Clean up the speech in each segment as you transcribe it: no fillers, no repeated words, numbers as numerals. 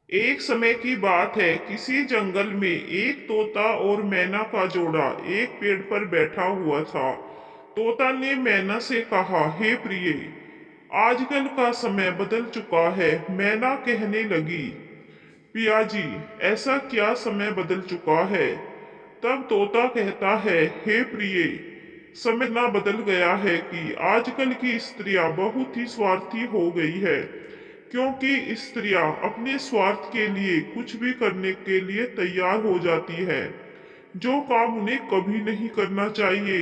एक समय की बात है, किसी जंगल में एक तोता और मैना का जोड़ा एक पेड़ पर बैठा हुआ था। तोता ने मैना से कहा, हे प्रिय, आजकल का समय बदल चुका है। मैना कहने लगी, पिया जी, ऐसा क्या समय बदल चुका है? तब तोता कहता है, हे प्रिय, समय ना बदल गया है कि आजकल की स्त्रियां बहुत ही स्वार्थी हो गई है, क्योंकि स्त्रियां अपने स्वार्थ के लिए कुछ भी करने के लिए तैयार हो जाती है। जो काम उन्हें कभी नहीं करना चाहिए,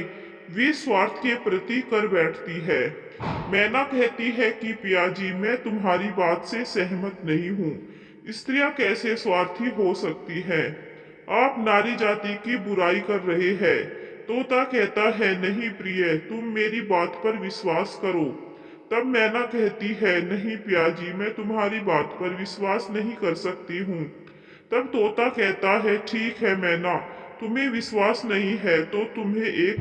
वे स्वार्थ के प्रति कर बैठती है। मैना कहती है कि पियाजी, मैं तुम्हारी बात से सहमत नहीं हूँ। स्त्रियां कैसे स्वार्थी हो सकती है? आप नारी जाति की बुराई कर रहे हैं। तोता कहता है, नहीं प्रिय, तुम मेरी बात पर विश्वास करो। तब मैना कहती है, नहीं पियाजी, मैं तुम्हारी बात पर विश्वास नहीं कर सकती हूँ। तब तोता कहता है, ठीक है मैना, तुम्हें विश्वास नहीं है तो तुम्हें एक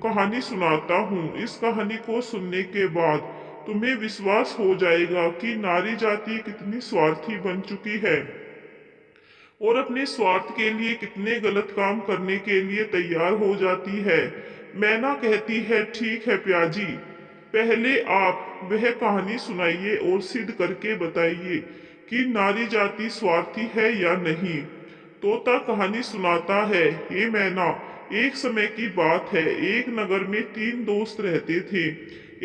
कहानी सुनाता हूँ। इस कहानी को सुनने के बाद तुम्हें विश्वास हो जाएगा कि नारी जाति कितनी स्वार्थी बन चुकी है और अपने स्वार्थ के लिए कितने गलत काम करने के लिए तैयार हो जाती है। मैना कहती है, ठीक है प्याजी, पहले आप वह कहानी सुनाइए और सिद्ध करके बताइए कि नारी जाति स्वार्थी है या नहीं। तोता कहानी सुनाता है, हे मैना, एक समय की बात है, एक नगर में तीन दोस्त रहते थे।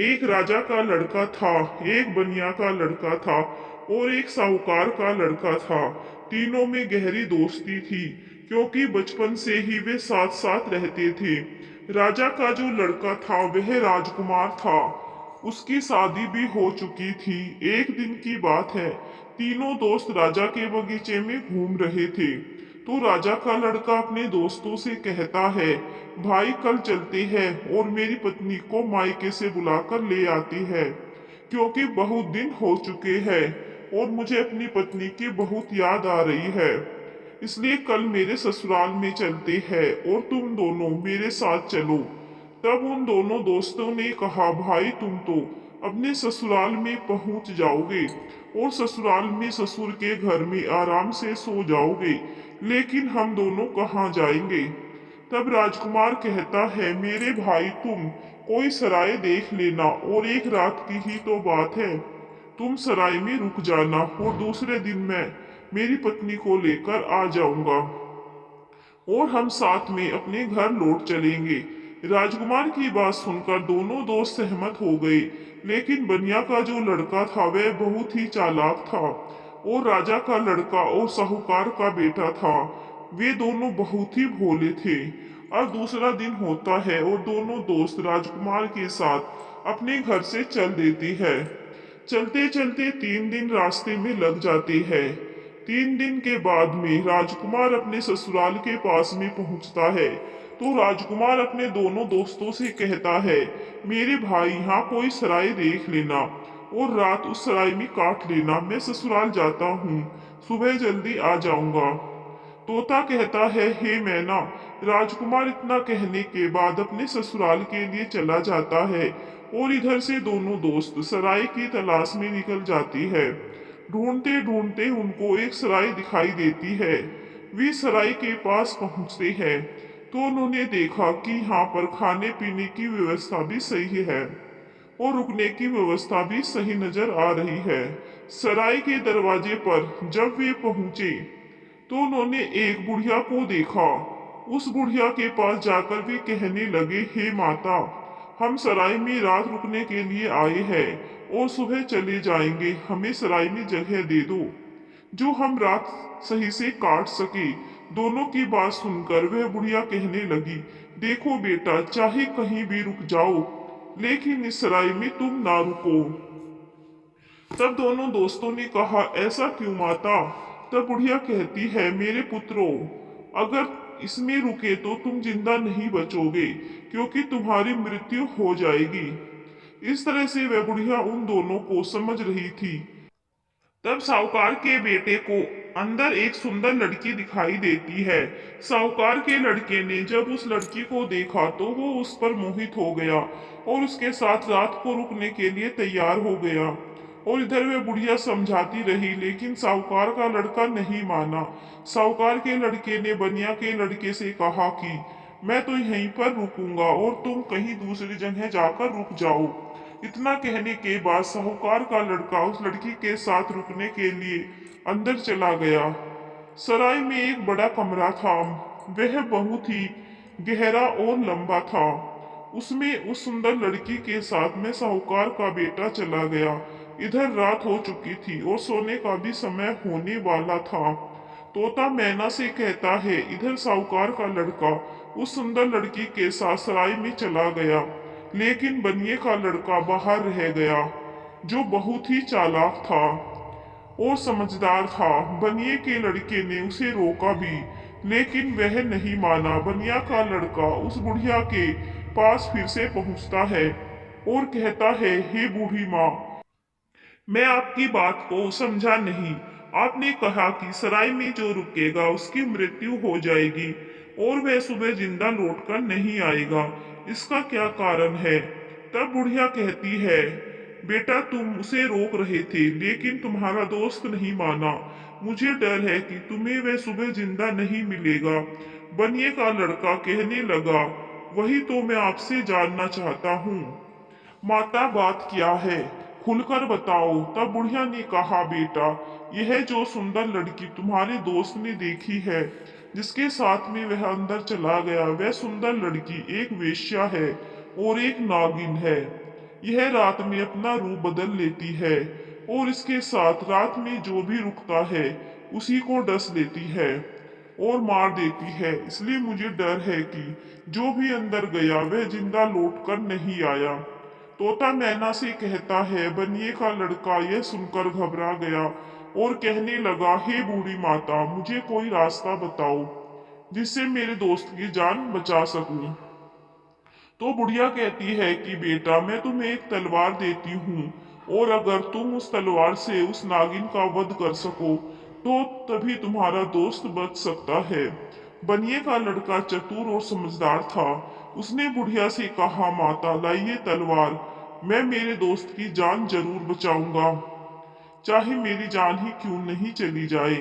एक राजा का लड़का था, एक बनिया का लड़का था और एक साहूकार का लड़का था। तीनों में गहरी दोस्ती थी, क्योंकि बचपन से ही वे साथ साथ रहते थे। राजा का जो लड़का था वह राजकुमार था। उसकी शादी भी हो चुकी थी। एक दिन की बात है, तीनों दोस्त राजा के बगीचे में घूम रहे थे। तो राजा का लड़का अपने दोस्तों से कहता है, भाई कल चलते हैं और मेरी पत्नी को मायके से बुलाकर ले आती है, क्योंकि बहुत दिन हो चुके हैं और मुझे अपनी पत्नी की बहुत याद आ रही है। इसलिए कल मेरे ससुराल में चलते हैं और तुम दोनों मेरे साथ चलो। तब उन दोनों दोस्तों ने कहा, भाई तुम तो अपने ससुराल में पहुंच जाओगे और ससुराल में ससुर के घर में आराम से सो जाओगे, लेकिन हम दोनों कहाँ जाएंगे? तब राजकुमार कहता है, मेरे भाई तुम कोई सराय देख लेना और एक रात की ही तो बात है। तुम सराय में रुक जाना और दूसरे दिन मैं मेरी पत्नी को लेकर आ जाऊंगा और हम साथ में अपने घर लौट चलेंगे। राजकुमार की बात सुनकर दोनों दोस्त सहमत हो गए, लेकिन बनिया का जो लड़का था वह बहुत ही चालाक था और राजा का लड़का और साहूकार का बेटा था, वे दोनों बहुत ही भोले थे। अब दूसरा दिन होता है और दोनों दोस्त राजकुमार के साथ अपने घर से चल देती है। चलते चलते 3 दिन रास्ते में लग जाते हैं। 3 दिन के बाद में राजकुमार अपने ससुराल के पास में पहुंचता है। तो राजकुमार अपने दोनों दोस्तों से कहता है, मेरे भाई यहाँ कोई सराय देख लेना और रात उस सराय में काट लेना, मैं ससुराल जाता हूँ, सुबह जल्दी आ जाऊंगा। तोता कहता है, हे मैना। राजकुमार इतना कहने के बाद अपने ससुराल के लिए चला जाता है और इधर से दोनों दोस्त सराय की तलाश में निकल जाती है। ढूंढते ढूंढते उनको एक सराय दिखाई देती है। वे सराय के पास पहुंचते हैं तो उन्होंने देखा कि यहाँ पर खाने पीने की व्यवस्था भी सही है और रुकने की व्यवस्था भी सही नजर आ रही है। सराय के दरवाजे पर जब वे पहुंचे तो उन्होंने एक बुढ़िया को देखा। उस बुढ़िया के पास जाकर वे कहने लगे, हे माता, हम सराय में रात रुकने के लिए आए हैं और सुबह चले जाएंगे, हमें सराय में जगह दे दो जो हम रात सही से काट सके। दोनों की बात सुनकर वह बुढ़िया कहने लगी, देखो बेटा, चाहे कहीं भी रुक जाओ, लेकिन इस सराय में तुम ना रुको। तब दोनों दोस्तों ने कहा, ऐसा क्यों माता? तब बुढ़िया कहती है, मेरे पुत्रों, अगर इसमें रुके तो तुम जिंदा नहीं बचोगे, क्योंकि तुम्हारी मृत्यु हो जाएगी। इस तरह से वह बुढ़िया उन दोनों को समझ रही थी। तब साहूकार के बेटे को अंदर एक सुंदर लड़की दिखाई देती है। साहूकार के लड़के ने जब उस लड़की को देखा तो वो उस पर मोहित हो गया और उसके साथ रात को रुकने के लिए तैयार हो गया। और इधर वह बुढ़िया समझाती रही, लेकिन साहूकार का लड़का नहीं माना। साहूकार के लड़के ने बनिया के लड़के से कहा कि मैं तो यहीं पर रुकूंगा और तुम कहीं दूसरी जगह जाकर रुक जाओ। इतना कहने के बाद साहूकार का लड़का उस लड़की के साथ रुकने के लिए अंदर चला गया। सराय में एक बड़ा कमरा था। वह बहुत ही गहरा और लंबा था। उसमें उस सुंदर लड़की के साथ में साहूकार का बेटा चला गया। इधर रात हो चुकी थी और सोने का भी समय होने वाला था। तोता मैना से कहता है, इधर साहूकार का लड़का उस सुंदर लड़की के साथ सराय में चला गया, लेकिन बनिए का लड़का बाहर रह गया, जो बहुत ही चालाक था और समझदार था। बनिए के लड़के ने उसे रोका भी, लेकिन वह नहीं माना। बनिया का लड़का उस बुढ़िया के पास फिर से पहुंचता है और कहता है, हे बूढ़ी माँ, मैं आपकी बात को समझा नहीं। आपने कहा कि सराय में जो रुकेगा उसकी मृत्यु हो जाएगी और वह सुबह जिंदा लौटकर नहीं आएगा। इसका क्या कारण है? तब बुढ़िया कहती है, बेटा तुम उसे रोक रहे थे, लेकिन तुम्हारा दोस्त नहीं माना। मुझे डर है कि तुम्हें वह सुबह जिंदा नहीं मिलेगा। बनिए का लड़का कहने लगा, वही तो मैं आपसे जानना चाहता हूँ। माता बात क्या है, खुलकर बताओ। तब बुढ़िया ने कहा, बेटा यह जो सुंदर लड़की तुम्हारे दोस्त ने देखी है, जिसके साथ में वह अंदर चला गया, वह सुंदर लड़की एक वेश्या है और एक नागिन है। यह रात में अपना रूप बदल लेती है और इसके साथ रात में जो भी रुकता है उसी को डस लेती है और मार देती है। इसलिए मुझे डर है कि जो भी अंदर गया वह जिंदा लौट कर नहीं आया। तोता मैना से कहता है, बनिए का लड़का यह सुनकर घबरा गया और कहने लगा, हे बूढ़ी माता, मुझे कोई रास्ता बताओ जिससे मेरे दोस्त की जान बचा सकूं। तो बुढ़िया कहती है कि बेटा मैं तुम्हें एक तलवार देती हूँ और अगर तुम उस तलवार से उस नागिन का वध कर सको तो तभी तुम्हारा दोस्त बच सकता है। बनिए का लड़का चतुर और समझदार था। उसने बुढ़िया से कहा, माता लाइए तलवार, मैं मेरे दोस्त की जान जरूर बचाऊंगा, चाहे मेरी जान ही क्यों नहीं चली जाए।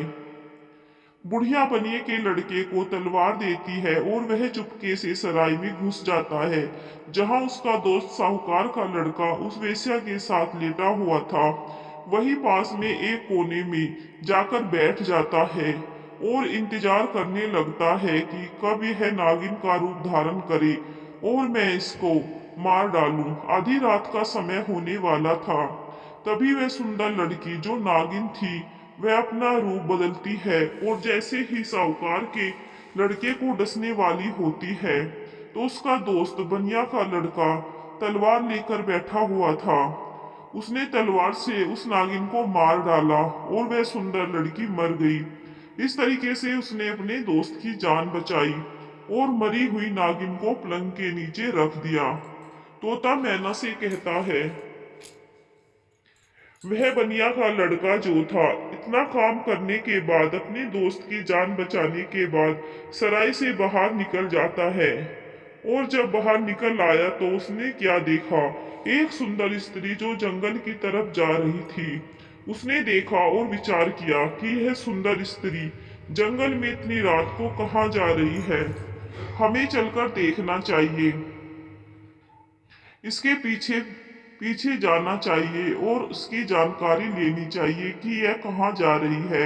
बुढ़िया बनिए के लड़के को तलवार देती है और वह चुपके से सराय में घुस जाता है, जहां उसका दोस्त साहूकार का लड़का उस वेश्या के साथ लेटा हुआ था। वही पास में एक कोने में जाकर बैठ जाता है और इंतजार करने लगता है कि कब यह नागिन का रूप धारण करे और मैं इसको मार डालूं। आधी रात का समय होने वाला था। तभी वह सुंदर लड़की जो नागिन थी वह अपना रूप बदलती है और जैसे ही साहूकार के लड़के को डसने वाली होती है तो उसका दोस्त बनिया का लड़का तलवार लेकर बैठा हुआ था। उसने तलवार से उस नागिन को मार डाला और वह सुंदर लड़की मर गई। इस तरीके से उसने अपने दोस्त की जान बचाई और मरी हुई नागिन को पलंग के नीचे रख दिया। तोता मैना से कहता है, वह बनिया का लड़का जो था इतना काम करने के बाद अपने दोस्त की जान बचाने के बाद सराय से बाहर निकल जाता है और जब बाहर निकल आया तो उसने क्या देखा, एक सुंदर स्त्री जो जंगल की तरफ जा रही थी। उसने देखा और विचार किया कि यह सुंदर स्त्री जंगल में इतनी रात को कहाँ जा रही है, हमें चलकर देखना चाहिए, इसके पीछे पीछे जाना चाहिए और उसकी जानकारी लेनी चाहिए कि यह कहाँ जा रही है।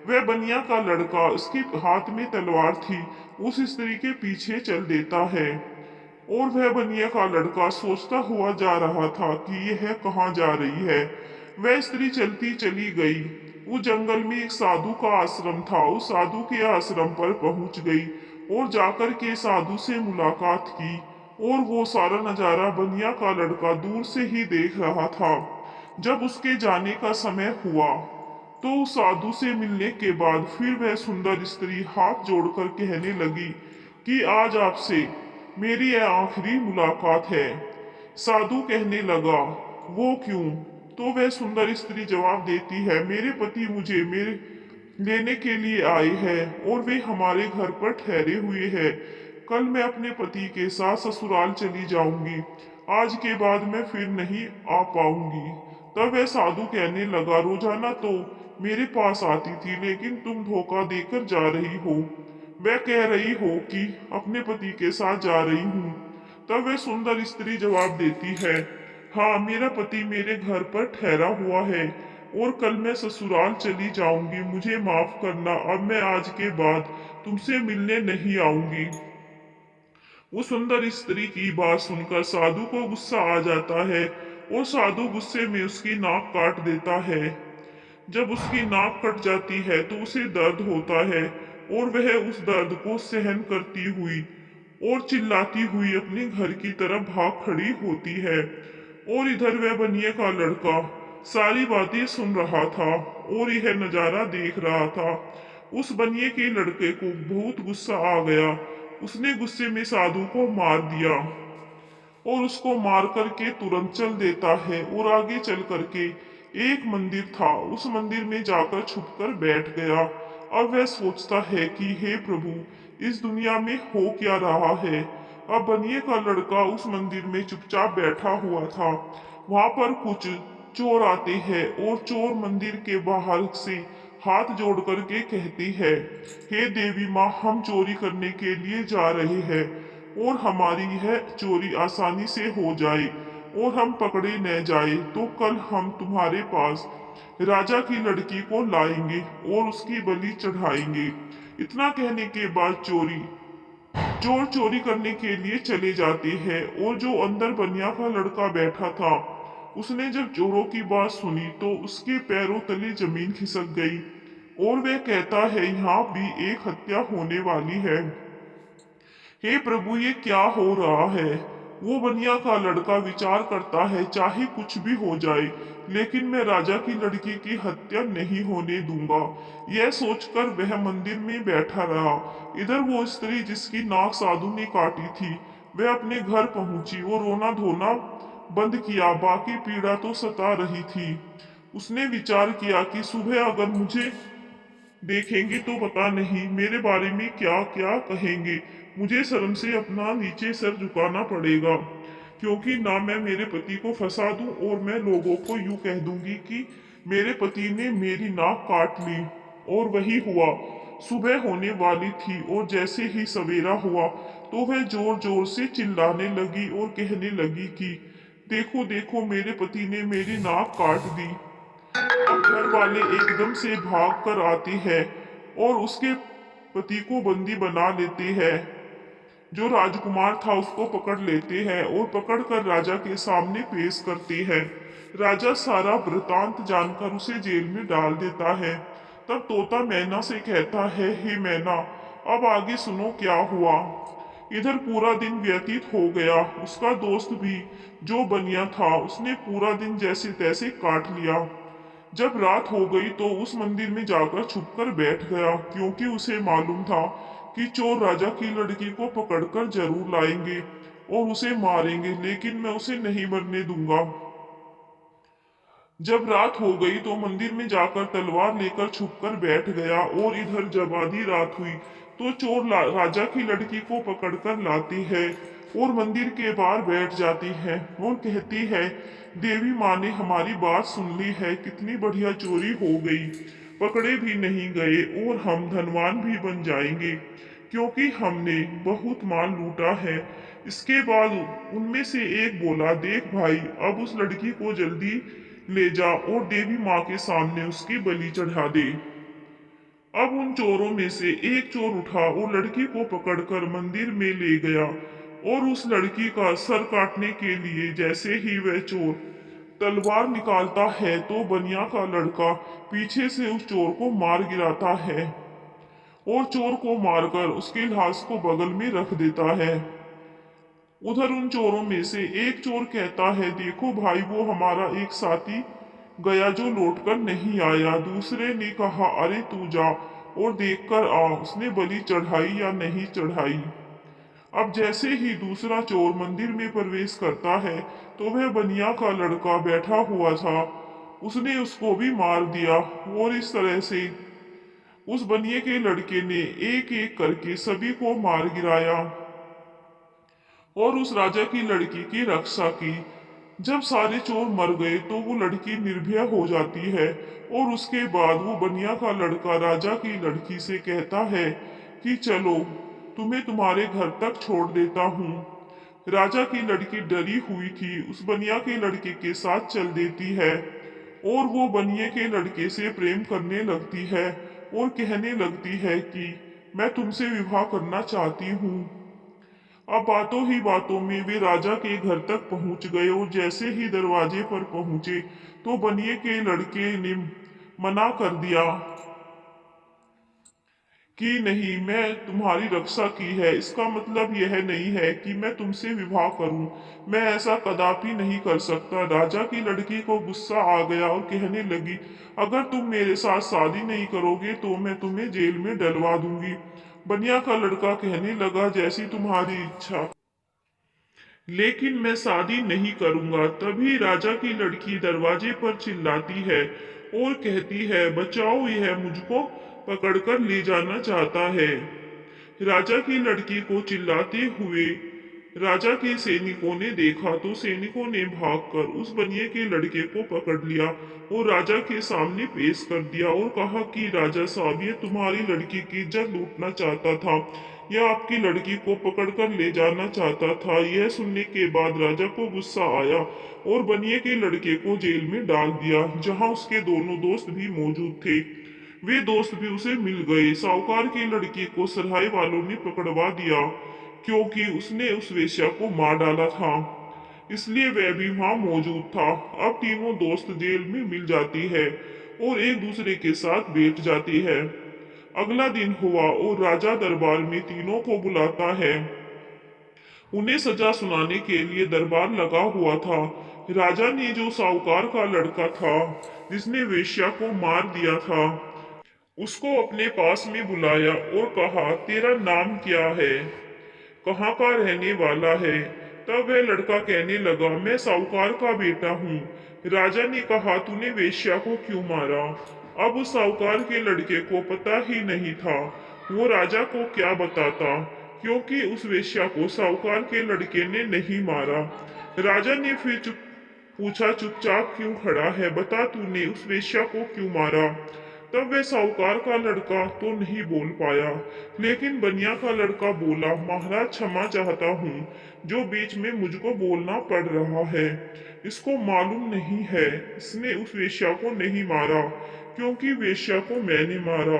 वह बनिया का लड़का, उसके हाथ में तलवार थी, उस स्त्री के पीछे चल देता है और वह बनिया का लड़का सोचता हुआ जा रहा था कि यह कहाँ जा रही है। वह स्त्री चलती चली गई। उस जंगल में एक साधु का आश्रम था। उस साधु के आश्रम पर पहुंच गई और जाकर के साधु से मुलाकात की और वो सारा नजारा बनिया का लड़का दूर से ही देख रहा था। जब उसके जाने का समय हुआ तो उस साधु से मिलने के बाद फिर वह सुंदर स्त्री हाथ जोड़कर कहने लगी कि आज आपसे मेरी यह आखिरी मुलाकात है। साधु कहने लगा, वो क्यों? तो वह सुंदर स्त्री जवाब देती है, मेरे पति मुझे मेरे लेने के लिए आए हैं और वे हमारे घर पर ठहरे हुए हैं। कल मैं अपने पति के साथ ससुराल चली जाऊंगी। आज के बाद मैं फिर नहीं आ पाऊंगी। तब वह साधु कहने लगा, रोजाना तो मेरे पास आती थी, लेकिन तुम धोखा देकर जा रही हो। वह कह रही हो कि अपने पति के साथ जा रही हूँ। तब वह सुंदर स्त्री जवाब देती है, हाँ, मेरा पति मेरे घर पर ठहरा हुआ है और कल मैं ससुराल चली जाऊंगी। मुझे माफ करना, अब मैं आज के बाद तुमसे मिलने नहीं आऊंगी। वो सुंदर स्त्री की बात सुनकर साधु को गुस्सा आ जाता है और साधु गुस्से में उसकी नाक काट देता है। जब उसकी नाक कट जाती है तो उसे दर्द होता है और वह उस दर्द को सहन करती हुई और चिल्लाती हुई अपने घर की तरफ भाग खड़ी होती है। और इधर वह बनिए का लड़का सारी बातें सुन रहा था और यह नजारा देख रहा था। उस बनिए के लड़के को बहुत गुस्सा आ गया। उसने गुस्से में साधु को मार दिया और उसको मार करके तुरंत चल देता है और आगे चल करके एक मंदिर था, उस मंदिर में जाकर छुपकर बैठ गया। अब वह सोचता है कि हे प्रभु, इस दुनिया में हो क्या रहा है। अब बनिए का लड़का उस मंदिर में चुपचाप बैठा हुआ था। वहां पर कुछ चोर आते हैं और चोर मंदिर के बाहर से हाथ जोड़ करके कहती है, हे देवी माँ, हम चोरी करने के लिए जा रहे हैं और हमारी यह चोरी आसानी से हो जाए और हम पकड़े न जाए तो कल हम तुम्हारे पास राजा की लड़की को लाएंगे और उसकी बलि चढ़ाएंगे। इतना कहने के बाद चोर चोरी करने के लिए चले जाते हैं और जो अंदर बनिया का लड़का बैठा था, उसने जब चोरों की बात सुनी तो उसके पैरों तले जमीन खिसक गई और वह कहता है, यहाँ भी एक हत्या होने वाली है। हे प्रभु, ये क्या हो रहा है। वो बनिया का लड़का विचार करता है, चाहे कुछ भी हो जाए, लेकिन मैं राजा की लड़की की हत्या नहीं होने दूंगा। यह सोचकर वह मंदिर में बैठा रहा। इधर वो स्त्री जिसकी नाक साधु ने काटी थी, वह अपने घर पहुंची और रोना धोना बंद किया। बाकी पीड़ा तो सता रही थी। उसने विचार किया कि सुबह अगर मुझे देखेंगे तो पता नहीं मेरे बारे में क्या क्या कहेंगे। मुझे शर्म से अपना नीचे सर झुकाना पड़ेगा, क्योंकि ना मैं मेरे पति को फंसा दूं और मैं लोगों को यूं कह दूंगी कि मेरे पति ने मेरी नाक काट ली। और वही हुआ। सुबह होने वाली थी और जैसे ही सवेरा हुआ तो वह जोर जोर से चिल्लाने लगी और कहने लगी कि देखो देखो, मेरे पति ने मेरी नाक काट दी। अब घर वाले एकदम से भाग कर आते हैं और उसके पति को बंदी बना लेते हैं। जो राजकुमार था उसको पकड़ लेते हैं और पकड़कर राजा के सामने पेश करते हैं। राजा सारा वृतांत जानकर उसे जेल में डाल देता है। तब तोता मैना से कहता है, हे मैना, अब आगे सुनो क्या हुआ। इधर पूरा दिन व्यतीत हो गया। उसका दोस्त भी जो बनिया था, उसने पूरा दिन जैसे तैसे काट लिया। जब रात हो गई तो उस मंदिर में जाकर छुपकर बैठ गया, क्योंकि उसे मालूम था कि चोर राजा की लड़की को पकड़कर जरूर लाएंगे और उसे मारेंगे, लेकिन मैं उसे नहीं मरने दूंगा। जब रात हो गई तो मंदिर में जाकर तलवार लेकर छुपकर बैठ गया और इधर जब आधी रात हुई तो चोर राजा की लड़की को पकड़कर लाती है और मंदिर के बाहर बैठ जाती है और कहती है, देवी माँ ने हमारी बात सुन ली है, कितनी बढ़िया चोरी हो गई, पकड़े भी नहीं गए और हम धनवान भी बन जाएंगे, क्योंकि हमने बहुत माल लूटा है। इसके बाद उनमें से एक बोला, देख भाई, अब उस लड़की को जल्दी ले जा और देवी माँ के सामने उसकी बलि चढ़ा दे। अब उन चोरों में से एक चोर उठा और लड़की को पकड़कर मंदिर में ले गया और उस लड़की का सर काटने के लिए जैसे ही वह चोर तलवार निकालता है तो बनिया का लड़का पीछे से उस चोर को मार गिराता है और चोर को मारकर उसकी लाश को बगल में रख देता है। उधर उन चोरों में से एक चोर कहता है, देखो भाई, वो हमारा एक साथी गया जो लौटकर नहीं आया। दूसरे ने कहा, अरे तू जा और देखकर आ उसने बलि चढ़ाई या नहीं चढ़ाई। अब जैसे ही दूसरा चोर मंदिर में प्रवेश करता है तो वह बनिया का लड़का बैठा हुआ था, उसने उसको भी मार दिया और इस तरह से उस बनिए के लड़के ने एक एक करके सभी को मार गिराया और उस राजा की लड़की की रक्षा की। जब सारे चोर मर गए तो वो लड़की निर्भय हो जाती है और उसके बाद वो बनिया का लड़का राजा की लड़की से कहता है कि चलो तुम्हें तुम्हारे घर तक छोड़ देता हूँ। राजा की लड़की डरी हुई थी उस बनिया के लड़के के साथ चल देती है और वो बनिए के लड़के से प्रेम करने लगती है और कहने लगती है कि मैं तुमसे विवाह करना चाहती हूँ। अब बातों ही बातों में वे राजा के घर तक पहुंच गए और जैसे ही दरवाजे पर पहुंचे तो बनिए के लड़के ने मना कर दिया कि नहीं, मैं तुम्हारी रक्षा की है, इसका मतलब यह नहीं है कि मैं तुमसे विवाह करूं। मैं ऐसा कदापि नहीं कर सकता। राजा की लड़की को गुस्सा आ गया और कहने लगी, अगर तुम मेरे साथ शादी नहीं करोगे तो मैं तुम्हें जेल में डलवा दूंगी। बनिया का लड़का कहने लगा, जैसी तुम्हारी इच्छा, लेकिन मैं शादी नहीं करूंगा। तभी राजा की लड़की दरवाजे पर चिल्लाती है और कहती है, बचाओ, यह मुझको पकड़कर ले जाना चाहता है। राजा की लड़की को चिल्लाते हुए राजा के सैनिकों ने देखा तो सैनिकों ने भागकर उस बनिए के लड़के को पकड़ लिया और राजा के सामने पेश कर दिया और कहा कि राजा साहब, ये तुम्हारी लड़की की इज्जत लूटना चाहता था, यह आपकी लड़की को पकड़कर ले जाना चाहता था। यह सुनने के बाद राजा को गुस्सा आया और बनिए के लड़के को जेल में डाल दिया, जहां उसके दोनों दोस्त भी मौजूद थे। वे दोस्त भी उसे मिल गए। साहूकार की लड़की को सराय वालों ने पकड़वा दिया क्योंकि उसने उस वेश्या को मार डाला था, इसलिए वह भी वहां मौजूद था। अब तीनों दोस्त जेल में मिल जाती है और एक दूसरे के साथ बैठ जाती है। अगला दिन हुआ और राजा दरबार में तीनों को बुलाता है। उन्हें सजा सुनाने के लिए दरबार लगा हुआ था। राजा ने जो साहूकार का लड़का था जिसने वेश्या को मार दिया था, उसको अपने पास में बुलाया और कहा, तेरा नाम क्या है, कहाँ का रहने वाला है। तब वह लड़का कहने लगा, मैं साहूकार का बेटा हूँ। राजा ने कहा, तूने वेश्या को क्यों मारा। अब उस साहूकार के लड़के को पता ही नहीं था वो राजा को क्या बताता, क्योंकि उस वेश्या को साहूकार के लड़के ने नहीं मारा। राजा ने फिर पूछा, चुपचाप क्यों खड़ा है, बता तूने उस वेश्या को क्यों मारा। तब वह साहूकार का लड़का तो नहीं बोल पाया, लेकिन बनिया का लड़का बोला, महाराज क्षमा चाहता हूँ, जो बीच में मुझको बोलना पड़ रहा है। इसको मालूम नहीं है, इसने उस वेश्या को नहीं मारा, क्योंकि वेश्या को मैंने मारा।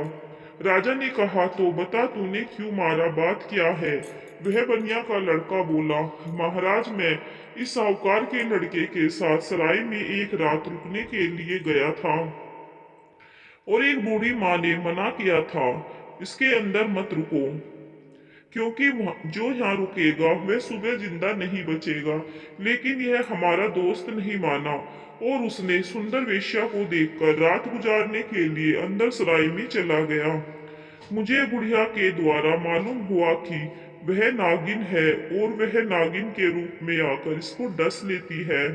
राजा ने कहा, तो बता तूने क्यों मारा, बात क्या है। वह बनिया का लड़का बोला, महाराज, मैं इस साहूकार के लड़के के साथ सराय में एक रात रुकने के लिए गया था और एक बूढ़ी माँ ने मना किया था, इसके अंदर मत रुको, क्योंकि जो यहाँ रुकेगा वह सुबह जिंदा नहीं बचेगा। लेकिन यह हमारा दोस्त नहीं माना और उसने सुंदर वेश्या को देखकर रात गुजारने के लिए अंदर सराय में चला गया। मुझे बुढ़िया के द्वारा मालूम हुआ कि वह नागिन है और वह नागिन के रूप में आकर इसको डस लेती है,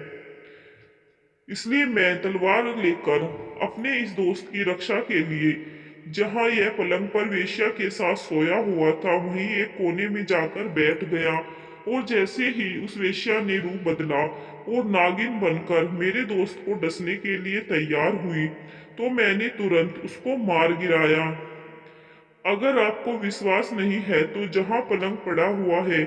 इसलिए मैं तलवार लेकर अपने इस दोस्त की रक्षा के लिए जहां यह पलंग पर वेश्या के साथ सोया हुआ था वहीं एक कोने में जाकर बैठ गया। और जैसे ही उस वेश्या ने रूप बदला और नागिन बनकर मेरे दोस्त को डसने के लिए तैयार हुई तो मैंने तुरंत उसको मार गिराया। अगर आपको विश्वास नहीं है तो जहां पलंग पड़ा हुआ है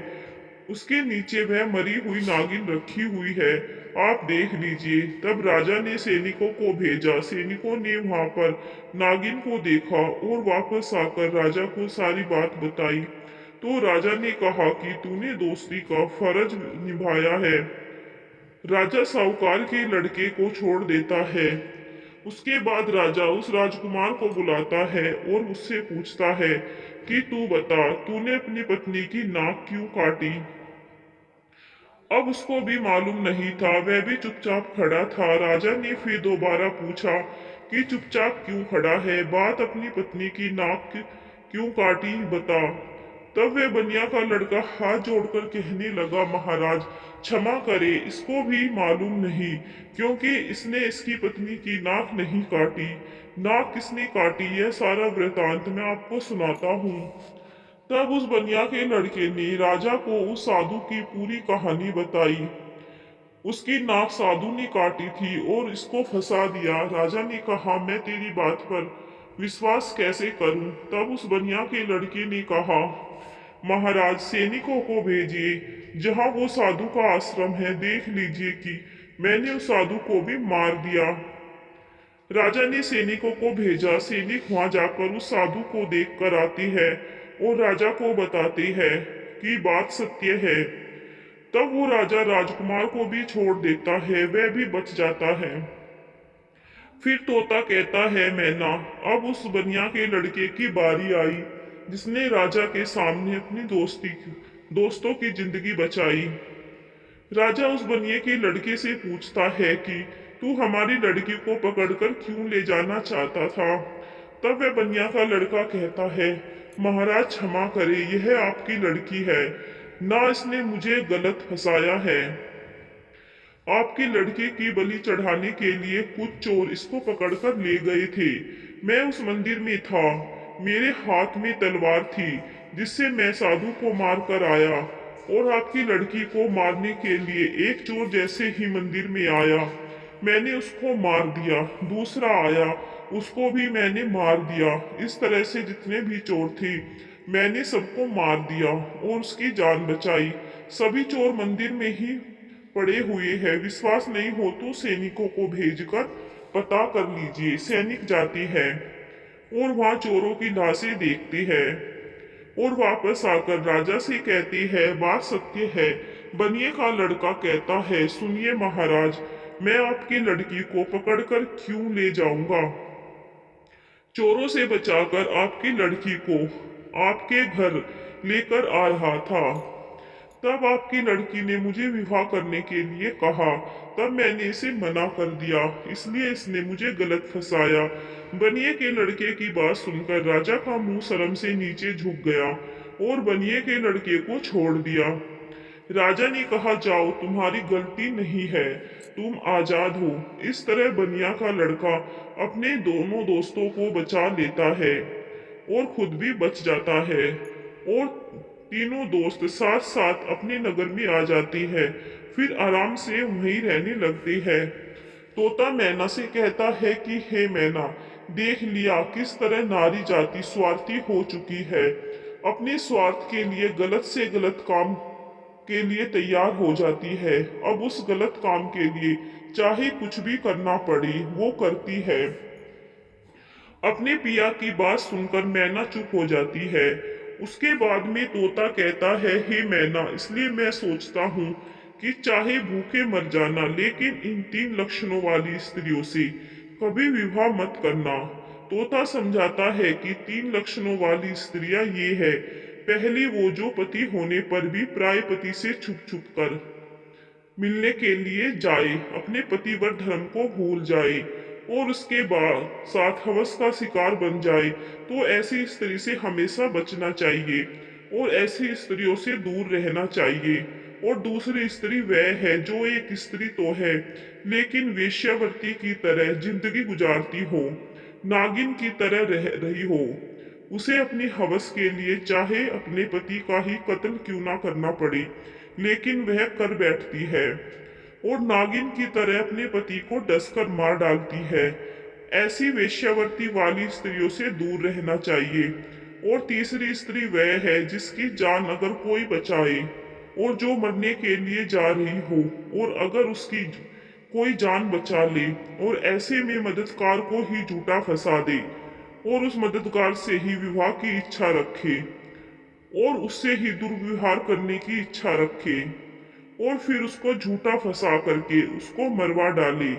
उसके नीचे वह मरी हुई नागिन रखी हुई है, आप देख लीजिए। तब राजा ने सैनिकों को भेजा। सैनिकों ने वहां पर नागिन को देखा और वापस आकर राजा को सारी बात बताई। तो राजा ने कहा कि तूने दोस्ती का फर्ज निभाया है। राजा साहूकार के लड़के को छोड़ देता है। उसके बाद राजा उस राजकुमार को बुलाता है और उससे पूछता है कि तू बता, तूने अपनी पत्नी की नाक क्यों काटी। अब उसको भी मालूम नहीं था, वह भी चुपचाप खड़ा था। राजा ने फिर दोबारा पूछा कि चुपचाप क्यों खड़ा है, बात अपनी पत्नी की नाक क्यों काटी, बता। तब वह बनिया का लड़का हाथ जोड़कर कहने लगा, महाराज क्षमा करे, इसको भी मालूम नहीं, क्योंकि इसने इसकी पत्नी की नाक नहीं काटी। नाक किसने काटी, यह सारा वृतांत मैं आपको सुनाता हूँ। तब उस बनिया के लड़के ने राजा को उस साधु की पूरी कहानी बताई। उसकी नाक साधु ने काटी थी और इसको फंसा दिया। राजा ने कहा, मैं तेरी बात पर विश्वास कैसे करूं? तब उस बनिया के लड़के ने कहा, महाराज, सैनिकों को भेजिए जहां वो साधु का आश्रम है, देख लीजिए कि मैंने उस साधु को भी मार दिया। राजा ने सैनिकों को भेजा। सैनिक वहां जाकर उस साधु को देख कर आते हैं और राजा को बताते हैं कि बात सत्य है। तब वो राजा राजकुमार को भी छोड़ देता है, वह भी बच जाता है। फिर तोता कहता है, मैना, अब उस बनिया के लड़के की बारी आई जिसने राजा के सामने अपनी दोस्तों की जिंदगी बचाई। राजा उस बनिए के लड़के से पूछता है कि तू हमारी लड़की को पकड़कर क्यों ले जाना चाहता था? तब वह बनिया का लड़का कहता है, महाराज क्षमा करे, यह आपकी लड़की है ना, इसने मुझे गलत फंसाया है। आपकी लड़की की बलि चढ़ाने के लिए कुछ चोर इसको पकड़कर ले गए थे। मैं उस मंदिर में था, मेरे हाथ में तलवार थी जिससे मैं साधु को मार कर आया, और आपकी लड़की को मारने के लिए एक चोर जैसे ही मंदिर में आया, मैंने उसको मार दिया। दूसरा आया, उसको भी मैंने मार दिया। इस तरह से जितने भी चोर थे, मैंने सबको मार दिया और उसकी जान बचाई। सभी चोर मंदिर में ही पड़े हुए हैं। विश्वास नहीं हो तो सैनिकों को भेजकर पता कर लीजिए। सैनिक जाते हैं और वहां चोरों की लाशें देखते हैं और वापस आकर राजा से कहती है, बात सत्य है। बनिए का लड़का कहता है, सुनिए महाराज, मैं आपकी लड़की को पकड़कर क्यों ले जाऊंगा? चोरों से बचाकर आपकी लड़की को आपके घर लेकर आ रहा था। तब आपकी लड़की ने मुझे विवाह करने के लिए कहा, तब मैंने इसे मना कर दिया, इसलिए इसने मुझे गलत फंसाया। बनिए के लड़के की बात सुनकर राजा का मुंह शर्म से नीचे झुक गया और बनिए के लड़के को छोड़ दिया। राजा ने कहा, जाओ, तुम्हारी गलती नहीं है, तुम आजाद हो। इस तरह बनिया का लड़का अपने दोनों दोस्तों को बचा लेता है और खुद भी बच जाता है, और तीनों दोस्त साथ साथ अपने नगर में आ जाती है। फिर आराम से वहीं रहने लगते हैं। तोता मैना से कहता है कि हे मैना, देख लिया किस तरह नारी जाति स्वार्थी हो चुकी है। अपने स्वार्थ के लिए गलत से गलत काम के लिए तैयार हो जाती है। अब उस गलत काम के लिए चाहे कुछ भी करना पड़े वो करती है। अपने पिया की बात सुनकर मैना चुप हो जाती है। उसके बाद में तोता कहता है, हे मैना, इसलिए मैं सोचता हूँ कि चाहे भूखे मर जाना, लेकिन इन 3 लक्षणों वाली स्त्रियों से कभी विवाह मत करना। तोता समझाता है कि 3 लक्षणों वाली स्त्रियां ये है। पहली, वो जो पति होने पर भी पराये पति से छुप छुप कर मिलने के लिए जाए, अपने पतिव्रत धर्म को भूल जाए और उसके बाद साथ हवस का शिकार बन जाए, तो ऐसी स्त्री से हमेशा बचना चाहिए और ऐसी स्त्रियों से दूर रहना चाहिए। और दूसरी स्त्री वह है जो एक स्त्री तो है लेकिन वेश्यावृत्ति की तरह जिंदगी गुजारती हो, नागिन की तरह रह रही हो। उसे अपनी हवस के लिए चाहे अपने पति का ही कत्ल क्यों ना करना पड़े, लेकिन वह कर बैठती है और नागिन की तरह अपने पति को डसकर मार डालती है। ऐसी वेश्यावृत्ति वाली स्त्रियों से दूर रहना चाहिए। और तीसरी स्त्री वह है जिसकी जान अगर कोई बचाए और जो मरने के लिए जा रही हो, और अगर उसकी कोई जान बचा ले और ऐसे में मददगार को ही झूठा फंसा दे और उस मददगार से ही विवाह की इच्छा रखे और उससे ही दुर्व्यवहार करने की इच्छा रखे और फिर उसको झूठा फंसा करके उसको मरवा डाले।